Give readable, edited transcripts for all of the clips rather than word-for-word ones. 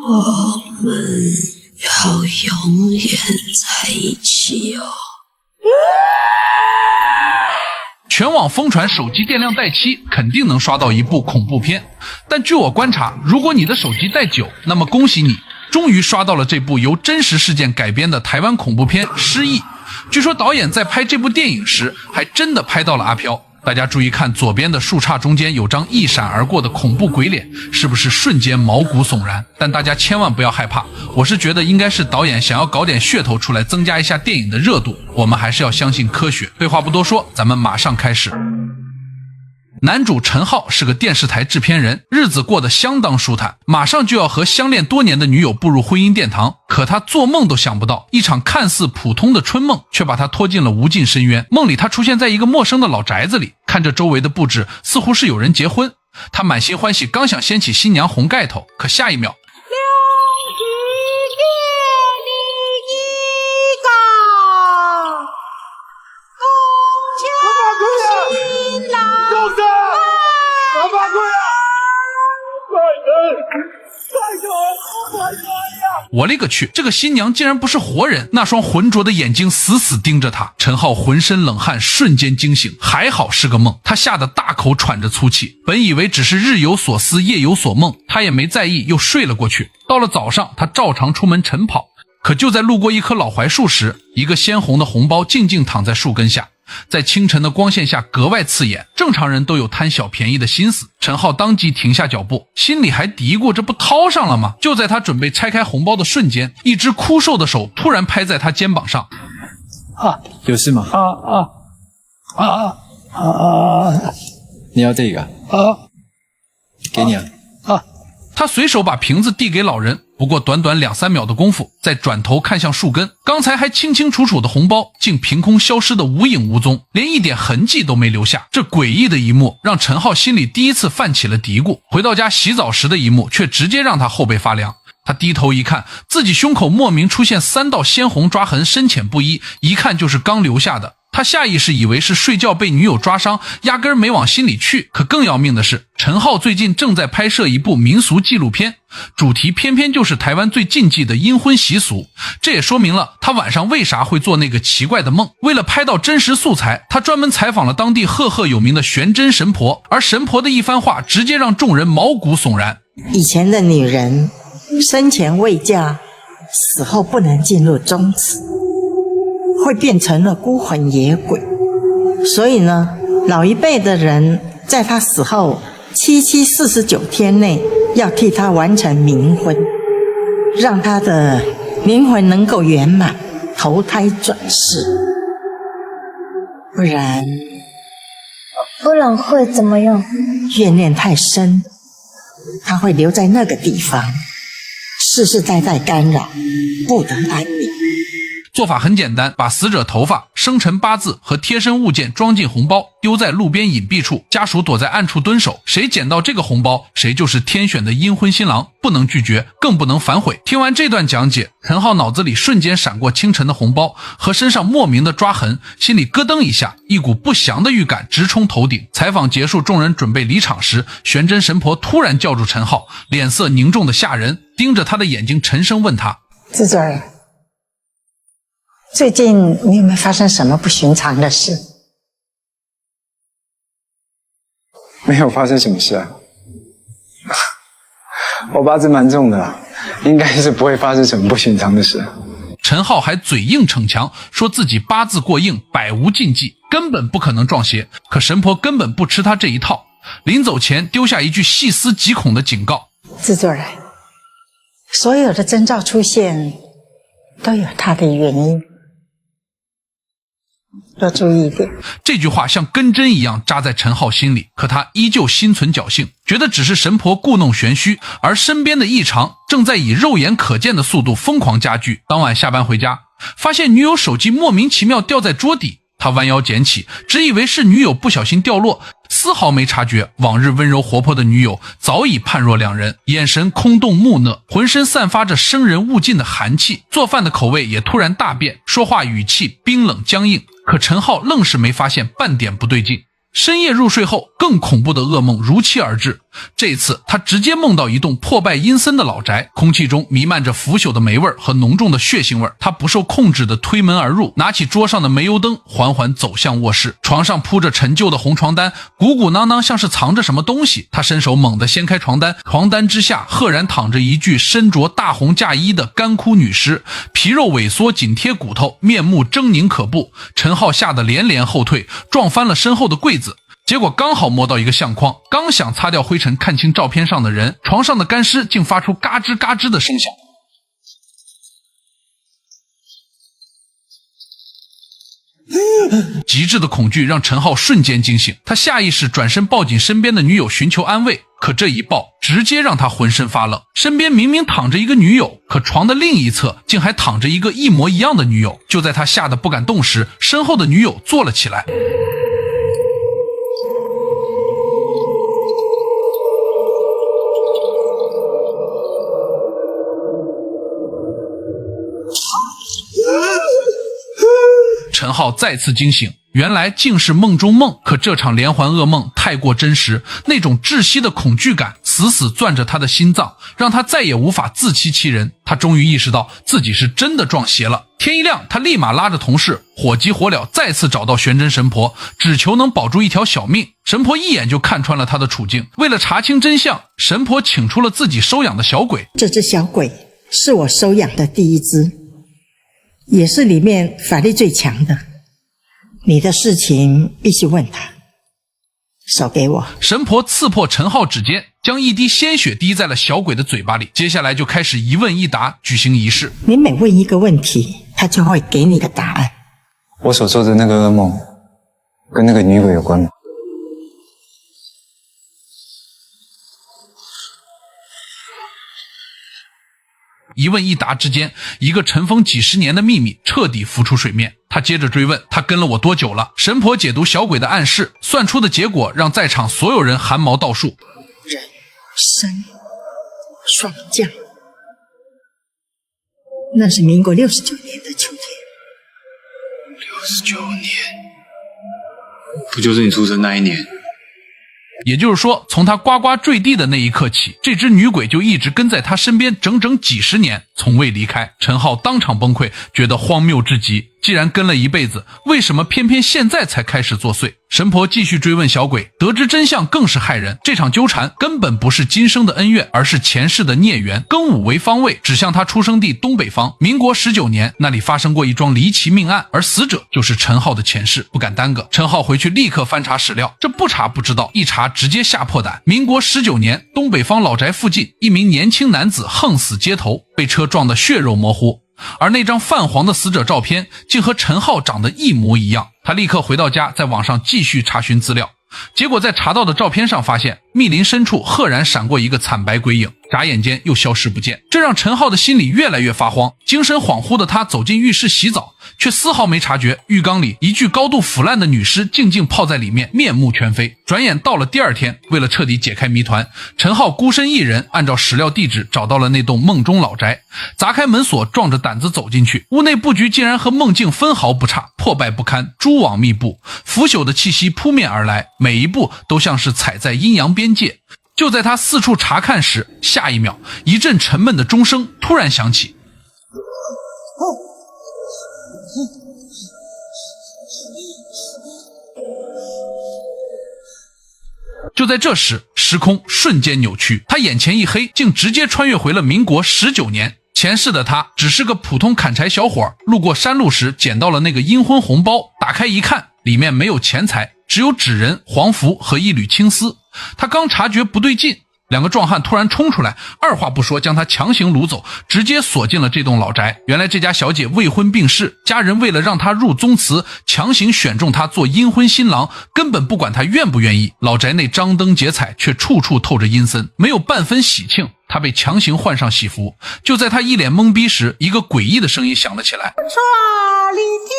我们要永远在一起哦。全网疯传手机电量带7，肯定能刷到一部恐怖片。但据我观察，如果你的手机带9，那么恭喜你，终于刷到了这部由真实事件改编的台湾恐怖片《失忆》。据说导演在拍这部电影时，还真的拍到了阿飘。大家注意看左边的树杈中间有张一闪而过的恐怖鬼脸，是不是瞬间毛骨悚然？但大家千万不要害怕，我是觉得应该是导演想要搞点噱头出来，增加一下电影的热度。我们还是要相信科学。废话不多说，咱们马上开始。男主陈浩是个电视台制片人，日子过得相当舒坦，马上就要和相恋多年的女友步入婚姻殿堂。可他做梦都想不到，一场看似普通的春梦却把他拖进了无尽深渊。梦里他出现在一个陌生的老宅子里，看着周围的布置，似乎是有人结婚。他满心欢喜，刚想掀起新娘红盖头，可下一秒我勒个去，这个新娘竟然不是活人，那双浑浊的眼睛死死盯着他。陈浩浑身冷汗，瞬间惊醒，还好是个梦。他吓得大口喘着粗气，本以为只是日有所思夜有所梦，他也没在意，又睡了过去。到了早上，他照常出门晨跑，可就在路过一棵老槐树时，一个鲜红的红包静静躺在树根下，在清晨的光线下格外刺眼。正常人都有贪小便宜的心思，陈浩当即停下脚步，心里还嘀咕，这不掏上了吗？就在他准备拆开红包的瞬间，一只枯瘦的手突然拍在他肩膀上。有事吗？你要这个？给你啊。他随手把瓶子递给老人，不过短短2-3秒的功夫，再转头看向树根，刚才还清清楚楚的红包竟凭空消失得无影无踪，连一点痕迹都没留下。这诡异的一幕让陈浩心里第一次泛起了嘀咕，回到家洗澡时的一幕却直接让他后背发凉。他低头一看，自己胸口莫名出现3道鲜红抓痕，深浅不一，一看就是刚留下的。他下意识以为是睡觉被女友抓伤，压根没往心里去。可更要命的是，陈浩最近正在拍摄一部民俗纪录片，主题偏偏就是台湾最禁忌的阴婚习俗。这也说明了他晚上为啥会做那个奇怪的梦。为了拍到真实素材，他专门采访了当地赫赫有名的玄真神婆，而神婆的一番话直接让众人毛骨悚然。以前的女人生前未嫁，死后不能进入宗祠，会变成了孤魂野鬼。所以呢，老一辈的人在他死后749天内要替他完成冥婚，让他的灵魂能够圆满投胎转世。不然会怎么样？怨念太深，他会留在那个地方，世世代代干扰，不得安宁。做法很简单，把死者头发、生辰八字和贴身物件装进红包，丢在路边隐蔽处，家属躲在暗处蹲守，谁捡到这个红包，谁就是天选的阴婚新郎，不能拒绝，更不能反悔。听完这段讲解，陈浩脑子里瞬间闪过清晨的红包和身上莫名的抓痕，心里咯噔一下，一股不祥的预感直冲头顶。采访结束，众人准备离场时，玄真神婆突然叫住陈浩，脸色凝重的吓人，盯着他的眼睛沉声问他：自尊儿，最近你有没有发生什么不寻常的事？没有发生什么事啊。我八字蛮重的，应该是不会发生什么不寻常的事。陈浩还嘴硬逞强，说自己八字过硬，百无禁忌，根本不可能撞邪。可神婆根本不吃他这一套，临走前丢下一句细思极恐的警告：自尊儿，所有的征兆出现都有它的原因，要注意一点。这句话像根针一样扎在陈浩心里，可他依旧心存侥幸，觉得只是神婆故弄玄虚，而身边的异常正在以肉眼可见的速度疯狂加剧。当晚下班回家，发现女友手机莫名其妙掉在桌底，他弯腰捡起，只以为是女友不小心掉落，丝毫没察觉往日温柔活泼的女友早已判若两人，眼神空洞木讷，浑身散发着生人勿近的寒气，做饭的口味也突然大变，说话语气冰冷僵硬。可陈浩愣是没发现半点不对劲。深夜入睡后，更恐怖的噩梦如期而至。这次他直接梦到一栋破败阴森的老宅，空气中弥漫着腐朽的霉味和浓重的血腥味。他不受控制地推门而入，拿起桌上的煤油灯，缓缓走向卧室。床上铺着陈旧的红床单，鼓鼓囊囊，像是藏着什么东西。他伸手猛地掀开床单，床单之下赫然躺着一具身着大红嫁衣的干枯女尸，皮肉萎缩紧贴骨头，面目狰狞可怖。陈浩吓得连连后退，撞翻了身后的柜子。结果刚好摸到一个相框，刚想擦掉灰尘看清照片上的人，床上的干尸竟发出嘎吱嘎吱的声响。极致的恐惧让陈浩瞬间惊醒，他下意识转身抱紧身边的女友寻求安慰，可这一抱直接让他浑身发冷。身边明明躺着一个女友，可床的另一侧竟还躺着一个一模一样的女友。就在他吓得不敢动时，身后的女友坐了起来。陈浩再次惊醒，原来竟是梦中梦。可这场连环噩梦太过真实，那种窒息的恐惧感死死攥着他的心脏，让他再也无法自欺欺人。他终于意识到自己是真的撞邪了。天一亮，他立马拉着同事火急火燎再次找到玄真神婆，只求能保住一条小命。神婆一眼就看穿了他的处境，为了查清真相，神婆请出了自己收养的小鬼。这只小鬼是我收养的第一只，也是里面法力最强的。你的事情必须问他，手给我。神婆刺破陈浩指尖，将一滴鲜血滴在了小鬼的嘴巴里，接下来就开始一问一答，举行仪式。你每问一个问题，他就会给你个答案。我所做的那个噩梦跟那个女鬼有关吗？一问一答之间，一个尘封几十年的秘密彻底浮出水面。他接着追问，他跟了我多久了？神婆解读小鬼的暗示，算出的结果让在场所有人汗毛倒竖。人生霜降，那是民国69年的秋天。69年，不就是你出生那一年？也就是说，从他呱呱坠地的那一刻起，这只女鬼就一直跟在他身边整整几十年，从未离开。陈浩当场崩溃，觉得荒谬至极。既然跟了一辈子，为什么偏偏现在才开始作祟？神婆继续追问小鬼，得知真相更是骇人。这场纠缠根本不是今生的恩怨，而是前世的孽缘。庚午为方位，指向他出生地东北方。民国19年，那里发生过一桩离奇命案，而死者就是陈浩的前世。不敢耽搁，陈浩回去立刻翻查史料，这不查不知道，一查直接吓破胆。民国19年，东北方老宅附近，一名年轻男子横死街头，被车撞得血肉模糊。而那张泛黄的死者照片竟和陈浩长得一模一样。他立刻回到家，在网上继续查询资料，结果在查到的照片上发现，密林深处赫然闪过一个惨白鬼影，眨眼间又消失不见。这让陈浩的心里越来越发慌。精神恍惚的他走进浴室洗澡，却丝毫没察觉浴缸里一具高度腐烂的女尸静静泡在里面，面目全非。转眼到了第二天，为了彻底解开谜团，陈浩孤身一人按照史料地址找到了那栋梦中老宅，砸开门锁，壮着胆子走进去。屋内布局竟然和梦境分毫不差，破败不堪，蛛网密布，腐朽的气息扑面而来，每一步都像是踩在阴阳边界。就在他四处查看时，下一秒一阵沉闷的钟声突然响起。就在这时，时空瞬间扭曲，他眼前一黑，竟直接穿越回了民国19年。前世的他只是个普通砍柴小伙，路过山路时捡到了那个阴婚红包，打开一看，里面没有钱财，只有纸人、黄符和一缕青丝。他刚察觉不对劲，两个壮汉突然冲出来，二话不说将他强行掳走，直接锁进了这栋老宅。原来这家小姐未婚病逝，家人为了让她入宗祠，强行选中她做阴婚新郎，根本不管她愿不愿意。老宅内张灯结彩，却处处透着阴森，没有半分喜庆。他被强行换上喜服，就在他一脸懵逼时，一个诡异的声音响了起来：刷里天，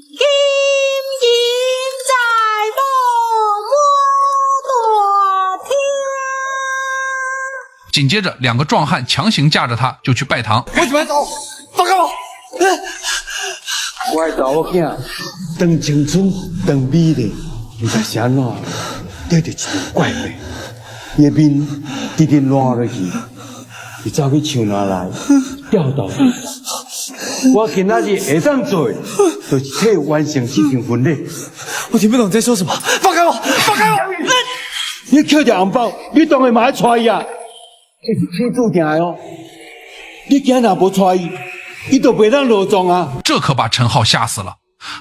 阴阴在梦。紧接着2个壮汉强行架着他就去拜堂。我怎么走？放开我！我的查某囝当青春当美丽，唔知是安怎得着一条怪病，伊的面直直烂落去，伊走去墙哪来掉倒。我今仔日会当做，就是替完成这场婚礼。我听不懂你在说什么，放开我！放开我！你捡着红包，你当然嘛要带伊啊！这是天注定的哦。你今若无带伊，伊就袂当落葬啊！这可把陈浩吓死了，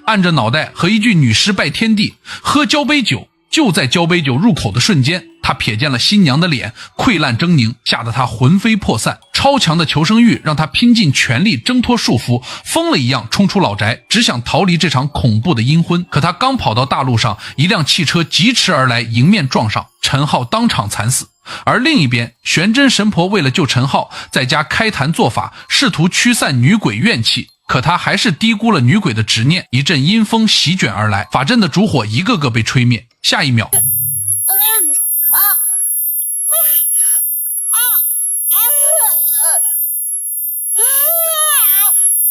按着脑袋和一句女尸拜天地，喝交杯酒。就在交杯酒入口的瞬间，他瞥见了新娘的脸，溃烂狰狞，吓得他魂飞魄散。超强的求生欲让他拼尽全力挣脱束缚，疯了一样冲出老宅，只想逃离这场恐怖的阴婚。可他刚跑到大路上，一辆汽车疾驰而来，迎面撞上，陈浩当场惨死。而另一边，玄真神婆为了救陈浩，在家开坛做法，试图驱散女鬼怨气。可他还是低估了女鬼的执念，一阵阴风席卷而来，法阵的烛火一个个被吹灭。下一秒，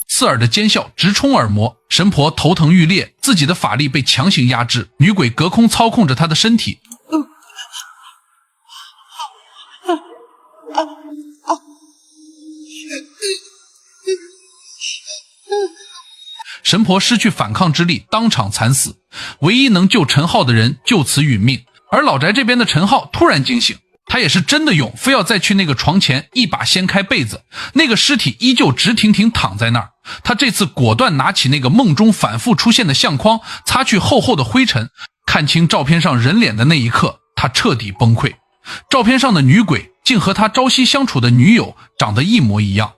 刺耳的尖笑直冲耳膜，神婆头疼欲裂，自己的法力被强行压制，女鬼隔空操控着她的身体。神婆失去反抗之力，当场惨死。唯一能救陈浩的人就此殒命。而老宅这边的陈浩突然惊醒，他也是真的勇，非要再去那个床前一把掀开被子，那个尸体依旧直挺挺躺在那儿。他这次果断拿起那个梦中反复出现的相框，擦去厚厚的灰尘，看清照片上人脸的那一刻，他彻底崩溃。照片上的女鬼竟和他朝夕相处的女友长得一模一样，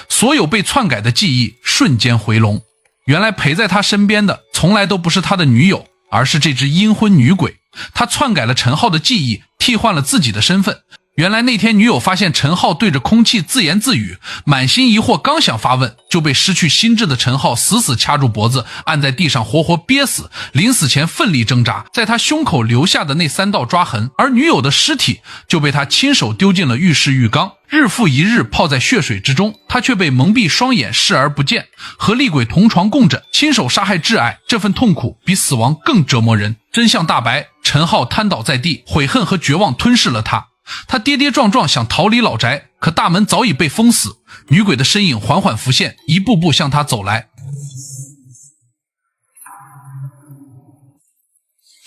所有被篡改的记忆瞬间回笼。原来陪在他身边的从来都不是他的女友，而是这只阴婚女鬼。他篡改了陈浩的记忆，替换了自己的身份。原来那天女友发现陈浩对着空气自言自语，满心疑惑，刚想发问，就被失去心智的陈浩死死掐住脖子，按在地上活活憋死。临死前奋力挣扎，在他胸口留下的那3道抓痕，而女友的尸体就被他亲手丢进了浴室浴缸，日复一日泡在血水之中，他却被蒙蔽双眼，视而不见。和厉鬼同床共枕，亲手杀害挚爱，这份痛苦比死亡更折磨人。真相大白，陈浩瘫倒在地，悔恨和绝望吞噬了他。他跌跌撞撞想逃离老宅，可大门早已被封死。女鬼的身影缓缓浮现，一步步向他走来。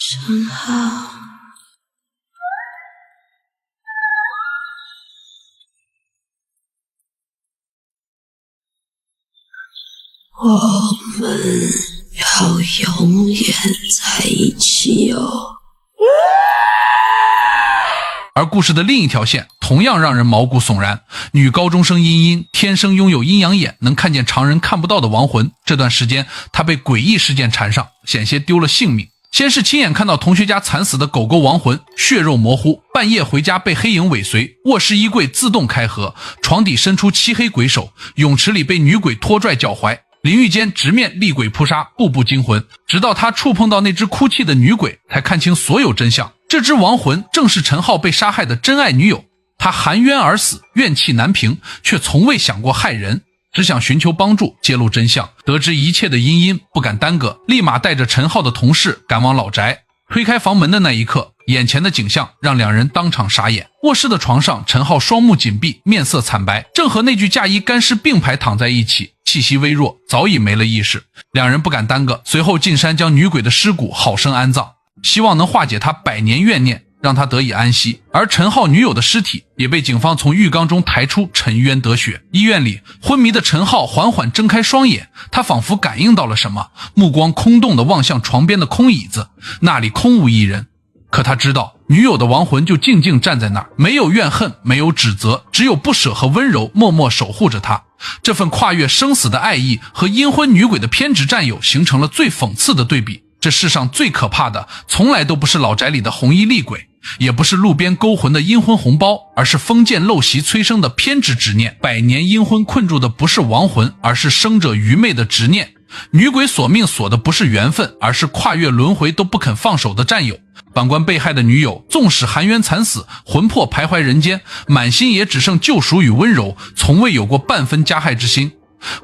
陈浩，我们要永远在一起哦。而故事的另一条线同样让人毛骨悚然，女高中生茵茵天生拥有阴阳眼，能看见常人看不到的亡魂。这段时间她被诡异事件缠上，险些丢了性命。先是亲眼看到同学家惨死的狗狗亡魂，血肉模糊，半夜回家被黑影尾随，卧室衣柜自动开合，床底伸出漆黑鬼手，泳池里被女鬼拖拽脚踝，淋浴间直面厉鬼扑杀，步步惊魂。直到他触碰到那只哭泣的女鬼，才看清所有真相。这只亡魂正是陈浩被杀害的真爱女友，他含冤而死，怨气难平，却从未想过害人，只想寻求帮助，揭露真相。得知一切的茵茵不敢耽搁，立马带着陈浩的同事赶往老宅。推开房门的那一刻，眼前的景象让两人当场傻眼。卧室的床上，陈浩双目紧闭，面色惨白，正和那具嫁衣干尸并排躺在一起，气息微弱，早已没了意识。两人不敢耽搁，随后进山将女鬼的尸骨好生安葬，希望能化解他百年怨念，让他得以安息。而陈浩女友的尸体也被警方从浴缸中抬出，沉冤得雪。医院里，昏迷的陈浩缓缓睁开双眼，他仿佛感应到了什么，目光空洞地望向床边的空椅子，那里空无一人。可他知道，女友的亡魂就静静站在那儿，没有怨恨，没有指责，只有不舍和温柔，默默守护着他。这份跨越生死的爱意和阴婚女鬼的偏执占有形成了最讽刺的对比。这世上最可怕的，从来都不是老宅里的红衣厉鬼，也不是路边勾魂的阴婚红包，而是封建陋习催生的偏执执念。百年阴婚困住的不是亡魂，而是生者愚昧的执念。女鬼索命索的不是缘分，而是跨越轮回都不肯放手的战友。反观被害的女友，纵使含冤惨死，魂魄徘徊人间，满心也只剩救赎与温柔，从未有过半分加害之心。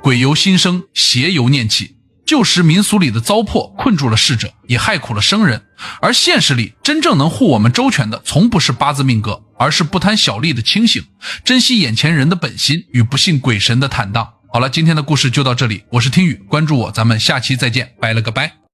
鬼由心生，邪由念起。旧时民俗里的糟粕困住了逝者，也害苦了生人。而现实里真正能护我们周全的，从不是八字命格，而是不贪小利的清醒，珍惜眼前人的本心与不信鬼神的坦荡。好了，今天的故事就到这里，我是听雨，关注我，咱们下期再见，拜了个拜。